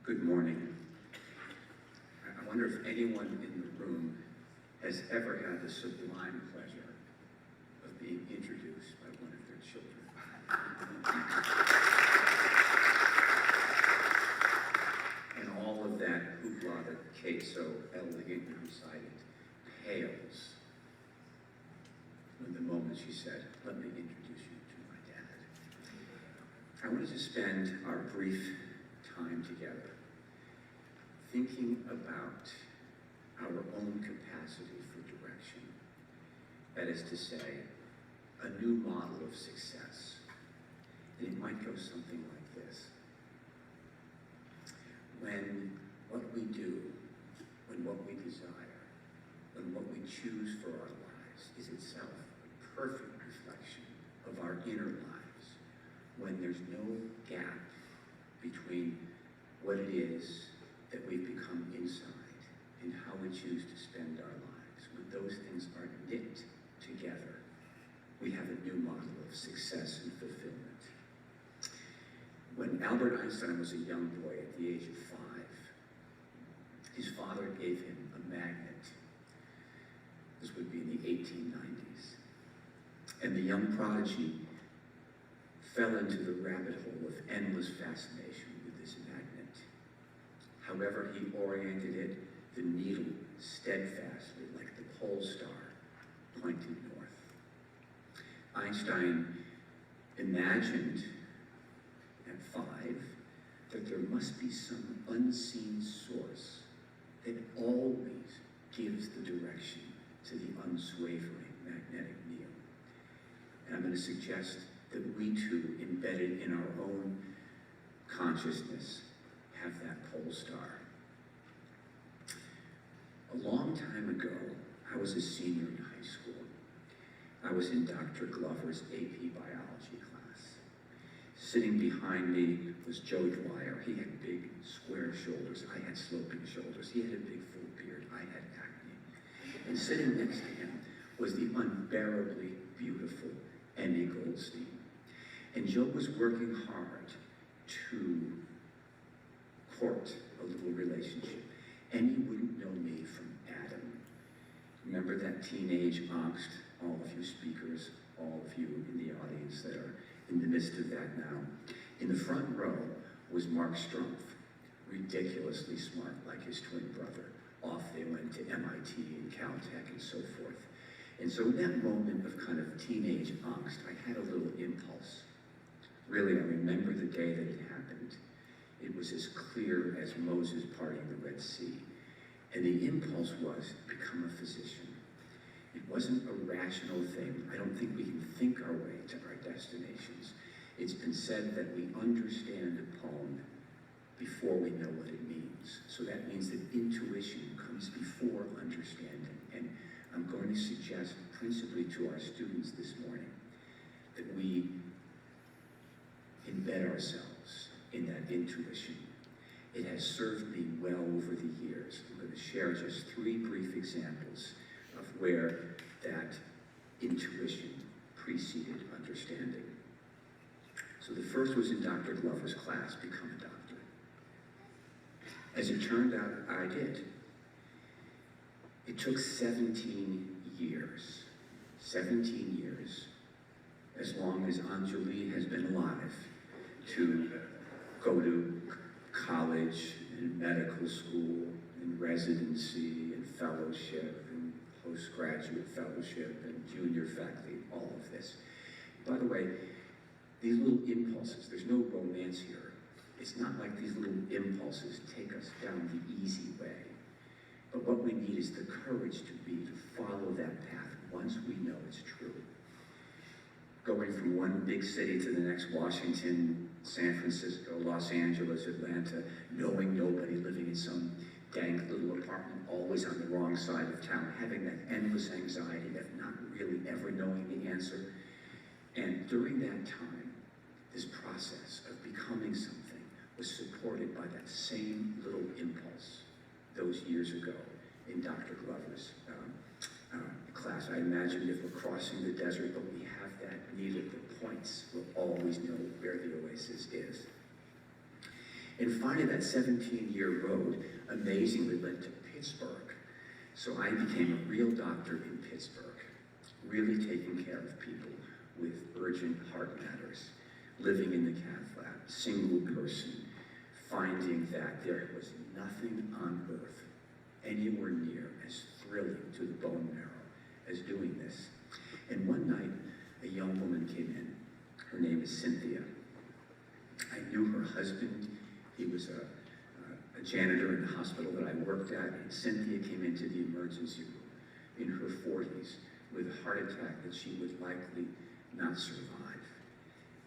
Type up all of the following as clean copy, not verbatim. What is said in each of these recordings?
Good morning. I wonder if anyone in the room has ever had the sublime pleasure of being introduced by one of their children. And all of that hoopla that Kate so elegantly recited pales when the moment she said, "Let me introduce you to my dad." I wanted to spend our brief time together thinking about our own capacity for direction. That is to say, a new model of success. And it might go something like this. When what we do, when what we desire, when what we choose for our lives is itself a perfect reflection of our inner lives, when there's no gap between what it is that we've become inside and how we choose to spend our lives, when those things are knit together, we have a new model of success and fulfillment. When Albert Einstein was a young boy at the age of 5, his father gave him a magnet. This would be in the 1890s. And the young prodigy fell into the rabbit hole of endless fascination with this magnet. However he oriented it, the needle steadfastly, like the pole star, pointed north. Einstein imagined at 5 that there must be some unseen source that always gives the direction to the unswavering magnetic needle. And I'm going to suggest that we too, embedded in our own consciousness, have that pole star. A long time ago, I was a senior in high school. I was in Dr. Glover's AP biology class. Sitting behind me was Joe Dwyer. He had big, square shoulders. I had sloping shoulders. He had a big, full beard. I had acne. And sitting next to him was the unbearably beautiful Emmy Goldstein. And Joe was working hard to court a little relationship. Emmy wouldn't know me from Adam. Remember that teenage angst, all of you speakers, all of you in the audience that are in the midst of that now. In the front row was Mark Strumpf, ridiculously smart like his twin brother. Off they went to MIT and Caltech and so forth. And so in that moment of kind of teenage angst, I had a little impulse. Really, I remember the day that it happened. It was as clear as Moses parting the Red Sea. And the impulse was, become a physician. It wasn't a rational thing. I don't think we can think our way to our destinations. It's been said that we understand a poem before we know what it means. So that means that intuition comes before understanding. And I'm going to suggest principally to our students this morning that we embed ourselves in that intuition. It has served me well over the years. I'm going to share just 3 brief examples of where that intuition preceded understanding. So the first was in Dr. Glover's class, Become a Doctor. As it turned out, I did. It took 17 years. 17 years, as long as Anjali has been alive, to go to college and medical school and residency and fellowship and postgraduate fellowship and junior faculty, all of this. By the way, these little impulses, there's no romance here. It's not like these little impulses take us down the easy way. But what we need is the courage to follow that path once we know it's true. Going from one big city to the next, Washington, San Francisco, Los Angeles, Atlanta, knowing nobody, living in some dank little apartment, always on the wrong side of town, having that endless anxiety of not really ever knowing the answer. And during that time, this process of becoming something was supported by that same little impulse those years ago in Dr. Glover's class. I imagined if we're crossing the desert, but we have that needle that points, we'll always know where the oasis is. And finally, that 17-year road amazingly led to Pittsburgh. So I became a real doctor in Pittsburgh, really taking care of people with urgent heart matters, living in the cath lab, single person, finding that there was nothing on earth anywhere near as thrilling to the bone marrow as doing this. And one night, a young woman came in. Her name is Cynthia. I knew her husband. He was a janitor in the hospital that I worked at, and Cynthia came into the emergency room in her 40s with a heart attack that she would likely not survive.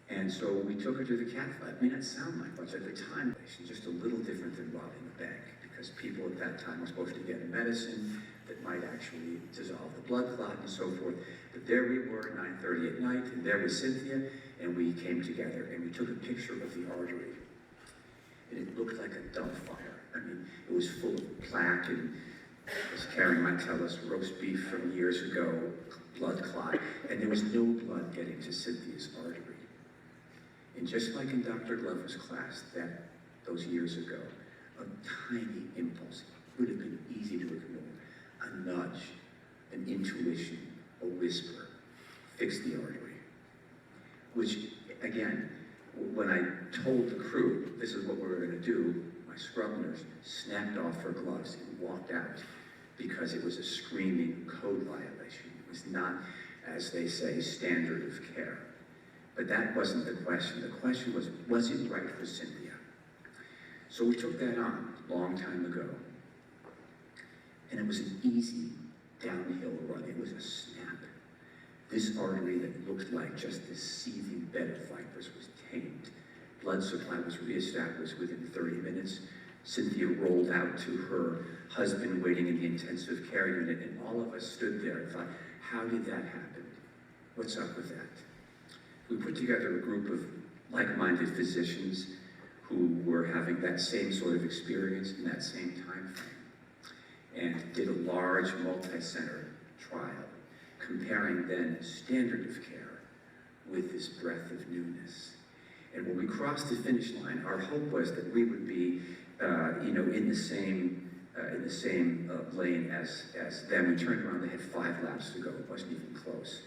And so we took her to the cath lab. It may not sound like much at the time, she's just a little different than robbing a bank, because people at that time were supposed to get a medicine that might actually dissolve the blood clot and so forth. But there we were, 9:30 at night, and there was Cynthia, and we came together and we took a picture of the artery. And it looked like a dumbfire. I mean, it was full of plaque, and as Karen might tell us, roast beef from years ago, blood clot, and there was no blood getting to Cynthia's artery. And just like in Dr. Glover's class those years ago, a tiny impulse would have been easy to ignore. A nudge, an intuition, a whisper, fix the artery. Which, again, when I told the crew this is what we were going to do, my scrub nurse snapped off her gloves and walked out because it was a screaming code violation. It was not, as they say, standard of care. But that wasn't the question. The question was it right for Cynthia? So we took that on a long time ago. And it was an easy downhill run. It was a snap. This artery that looked like just this seething bed of vipers was tamed. Blood supply was reestablished within 30 minutes. Cynthia rolled out to her husband waiting in the intensive care unit, and all of us stood there and thought, how did that happen? What's up with that? We put together a group of like-minded physicians who were having that same sort of experience in that same time frame, and did a large multi-center trial comparing then standard of care with this breath of newness. And when we crossed the finish line, our hope was that we would be, in the same lane as them. We turned around; they had 5 laps to go. It wasn't even close.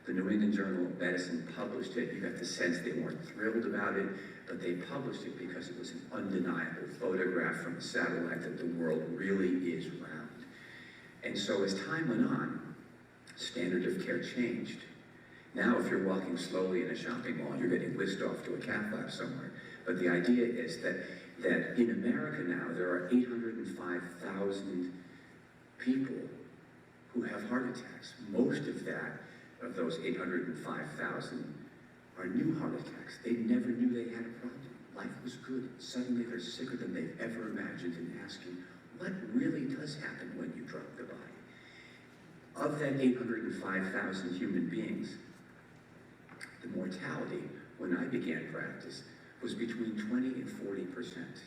The New England Journal of Medicine published it. You got the sense they weren't thrilled about it, but they published it because it was an undeniable photograph from a satellite that the world really is round. And so as time went on, standard of care changed. Now, if you're walking slowly in a shopping mall, you're getting whisked off to a cath lab somewhere. But the idea is that in America now, there are 805,000 people who have heart attacks. Most of those 805,000 are new heart attacks. They never knew they had a problem. Life was good. Suddenly they're sicker than they've ever imagined, and asking, what really does happen when you drop the body? Of that 805,000 human beings, the mortality, when I began practice, was between 20 and 40%.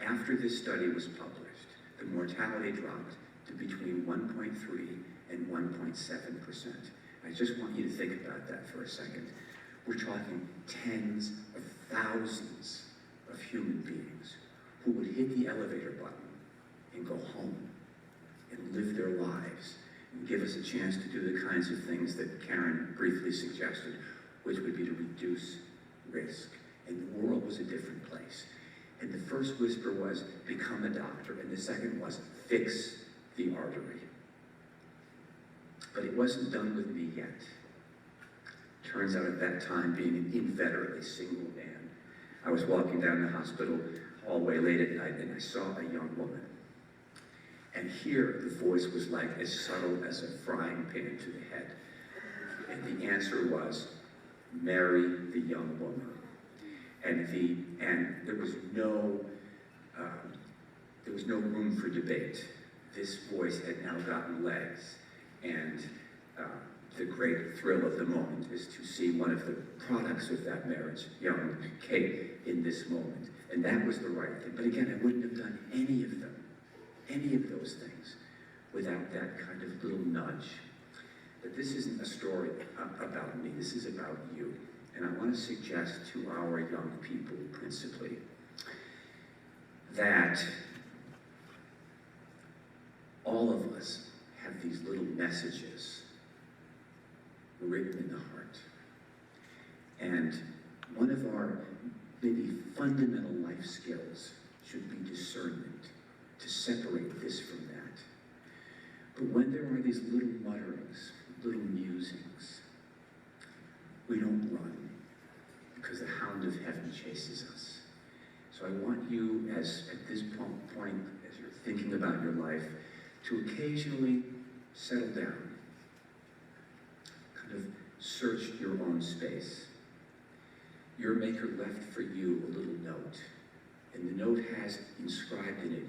After this study was published, the mortality dropped to between 1.3 and 1.7%. I just want you to think about that for a second. We're talking tens of thousands of human beings who would hit the elevator button and go home and live their lives and give us a chance to do the kinds of things that Karen briefly suggested, which would be to reduce risk. And the world was a different place. And the first whisper was, become a doctor, and the second was, fix the artery. But it wasn't done with me yet. Turns out at that time, being an inveterately single man, I was walking down the hospital hallway late at night, and I saw a young woman. And here, the voice was like as subtle as a frying pan to the head. And the answer was, marry the young woman. And there was no room for debate. This voice had now gotten legs, and the great thrill of the moment is to see one of the products of that marriage, young Kate, in this moment. And that was the right thing. But again, I wouldn't have done any of those things, without that kind of little nudge. But this isn't a story about me. This is about you. And I want to suggest to our young people, principally, that all of us have these little messages written in the heart. And one of our maybe fundamental life skills should be discernment, to separate this from that. But when there are these little mutterings, little musings, we don't run, because the hound of heaven chases us. So I want you, as at this point, as you're thinking about your life, to occasionally settle down, kind of search your own space. Your Maker left for you a little note, and the note has inscribed in it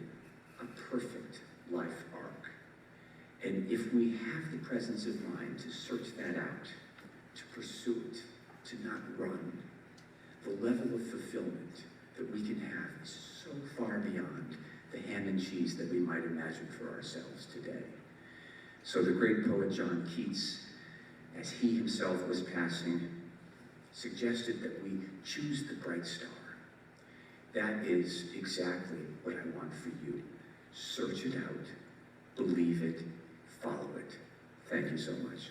a perfect life arc. And if we have the presence of mind to search that out, to pursue it, to not run, the level of fulfillment that we can have is so far beyond the ham and cheese that we might imagine for ourselves today. So the great poet John Keats, as he himself was passing, suggested that we choose the bright star. That is exactly what I want for you. Search it out, believe it, follow it. Thank you so much.